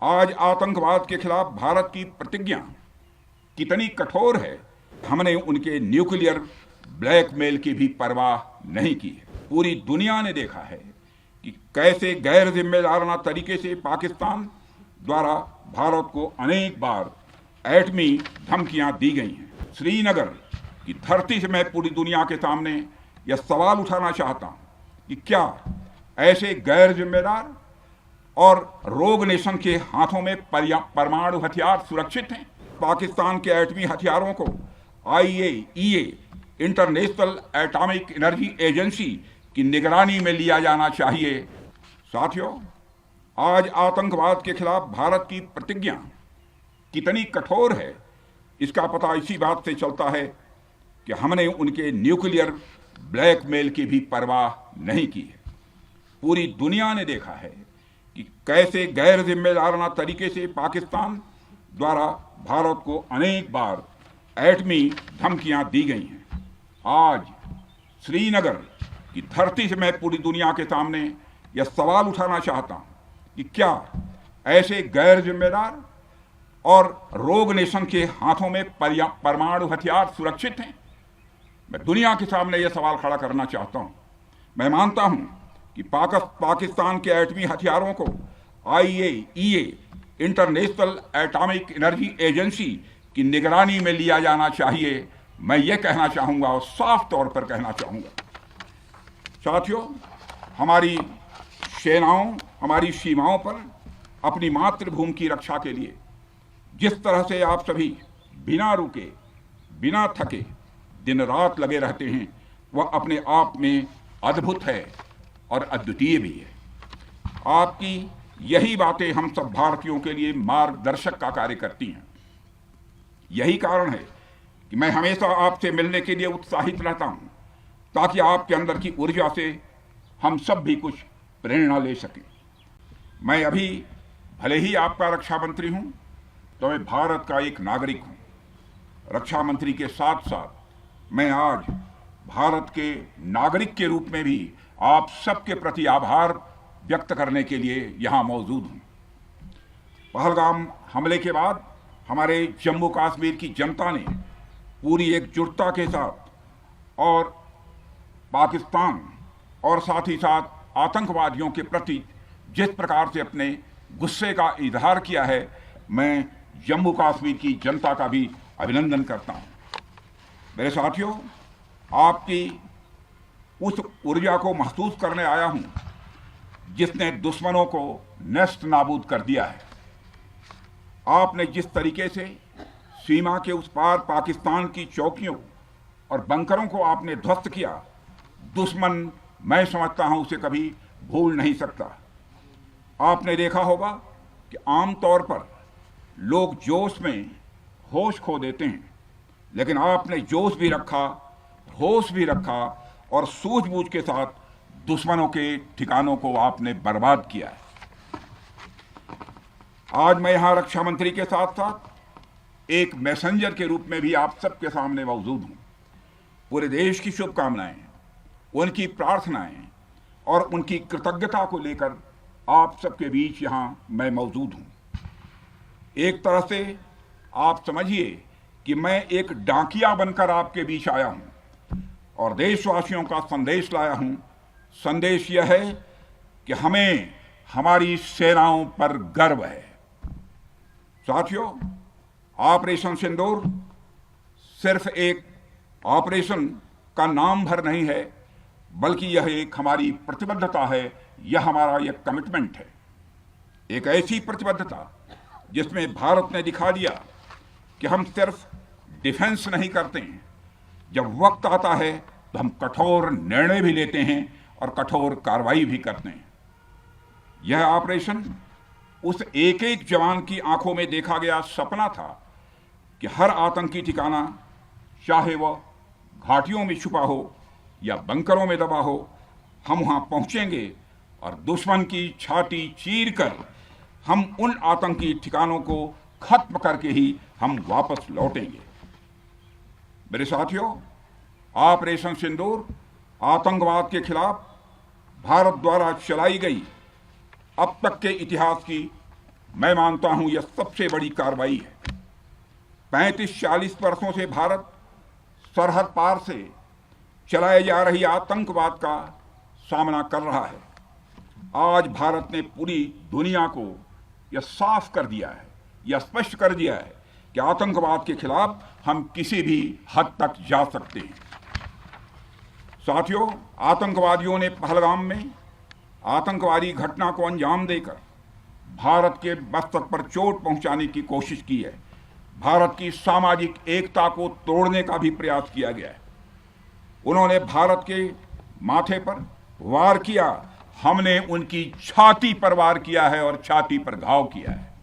आज आतंकवाद के खिलाफ भारत की प्रतिज्ञा कितनी कठोर है। हमने उनके न्यूक्लियर ब्लैकमेल की भी परवाह नहीं की है। पूरी दुनिया ने देखा है कि कैसे गैर जिम्मेदाराना तरीके से पाकिस्तान द्वारा भारत को अनेक बार एटमी धमकियां दी गई हैं। श्रीनगर की धरती से मैं पूरी दुनिया के सामने यह सवाल उठाना चाहता हूं कि क्या ऐसे गैर जिम्मेदार और रोग नेशन के हाथों में परमाणु हथियार सुरक्षित हैं? पाकिस्तान के एटमी हथियारों को IAEA international atomic energy agency की निगरानी में लिया जाना चाहिए। साथियों, आज आतंकवाद के खिलाफ भारत की प्रतिज्ञा कितनी कठोर है, इसका पता इसी बात से चलता है कि हमने उनके न्यूक्लियर ब्लैकमेल की भी परवाह नहीं की है। पूरी दुनिया ने देखा है कि कैसे गैर जिम्मेदाराना तरीके से पाकिस्तान द्वारा भारत को अनेक बार एटमी धमकियां दी गई हैं। आज श्रीनगर की धरती से मैं पूरी दुनिया के सामने यह सवाल उठाना चाहता हूं कि क्या ऐसे गैर जिम्मेदार और रोग नेशन के हाथों में परमाणु हथियार सुरक्षित हैं? मैं दुनिया के सामने यह सवाल खड़ा करना चाहता हूं। मैं मानता हूं कि पाकिस्तान के एटमी हथियारों को IAEA international atomic energy agency की निगरानी में लिया जाना चाहिए। मैं ये कहना चाहूँगा और साफ तौर पर कहना चाहूँगा। साथियों, हमारी सेनाओं हमारी सीमाओं पर अपनी मातृभूमि की रक्षा के लिए जिस तरह से आप सभी बिना रुके बिना थके दिन रात लगे रहते हैं, वह अपने आप में अद्भुत है और अद्वितीय भी है। आपकी यही बातें हम सब भारतीयों के लिए मार्गदर्शक का कार्य करती हैं। यही कारण है कि मैं हमेशा आपसे मिलने के लिए उत्साहित रहता हूं, ताकि आपके अंदर की ऊर्जा से हम सब भी कुछ प्रेरणा ले सकें। मैं अभी भले ही आपका रक्षा मंत्री हूं, तो मैं भारत का एक नागरिक हूं। रक्षा मंत्री के साथ साथ मैं आज भारत के नागरिक के रूप में भी आप सबके प्रति आभार व्यक्त करने के लिए यहाँ मौजूद हूँ। पहलगाम हमले के बाद हमारे जम्मू कश्मीर की जनता ने पूरी एकजुटता के साथ और पाकिस्तान और साथ ही साथ आतंकवादियों के प्रति जिस प्रकार से अपने गुस्से का इजहार किया है, मैं जम्मू कश्मीर की जनता का भी अभिनंदन करता हूँ। मेरे साथियों, आपकी उस ऊर्जा को महसूस करने आया हूं जिसने दुश्मनों को नष्ट नाबूद कर दिया है। आपने जिस तरीके से सीमा के उस पार पाकिस्तान की चौकियों और बंकरों को आपने ध्वस्त किया, दुश्मन मैं समझता हूं उसे कभी भूल नहीं सकता। आपने देखा होगा कि आमतौर पर लोग जोश में होश खो देते हैं, लेकिन आपने जोश भी रखा, होश भी रखा और सूझबूझ के साथ दुश्मनों के ठिकानों को आपने बर्बाद किया है। आज मैं यहां रक्षा मंत्री के साथ साथ एक मैसेंजर के रूप में भी आप सबके सामने मौजूद हूं। पूरे देश की शुभकामनाएं, उनकी प्रार्थनाएं और उनकी कृतज्ञता को लेकर आप सबके बीच यहां मैं मौजूद हूं। एक तरह से आप समझिए कि मैं एक डाकिया बनकर आपके बीच आया हूं और देशवासियों का संदेश लाया हूं। संदेश यह है कि हमें हमारी सेनाओं पर गर्व है। साथियों, ऑपरेशन सिंदूर सिर्फ एक ऑपरेशन का नाम भर नहीं है, बल्कि यह एक हमारी प्रतिबद्धता है, यह हमारा एक कमिटमेंट है। एक ऐसी प्रतिबद्धता जिसमें भारत ने दिखा दिया कि हम सिर्फ डिफेंस नहीं करते हैं, जब वक्त आता है तो हम कठोर निर्णय भी लेते हैं और कठोर कार्रवाई भी करते हैं। यह ऑपरेशन उस एक एक जवान की आंखों में देखा गया सपना था कि हर आतंकी ठिकाना, चाहे वह घाटियों में छुपा हो या बंकरों में दबा हो, हम वहां पहुंचेंगे और दुश्मन की छाती चीर कर हम उन आतंकी ठिकानों को खत्म करके ही हम वापस लौटेंगे। मेरे साथियों, ऑपरेशन सिंदूर आतंकवाद के खिलाफ भारत द्वारा चलाई गई अब तक के इतिहास की मैं मानता हूं यह सबसे बड़ी कार्रवाई है। 35-40 वर्षों से भारत सरहद पार से चलाए जा रही आतंकवाद का सामना कर रहा है। आज भारत ने पूरी दुनिया को यह साफ कर दिया है, यह स्पष्ट कर दिया है कि आतंकवाद के खिलाफ हम किसी भी हद तक जा सकते हैं। साथियों, आतंकवादियों ने पहलगाम में आतंकवादी घटना को अंजाम देकर भारत के मस्तक पर चोट पहुंचाने की कोशिश की है। भारत की सामाजिक एकता को तोड़ने का भी प्रयास किया गया है। उन्होंने भारत के माथे पर वार किया, हमने उनकी छाती पर वार किया है और छाती पर घाव किया है।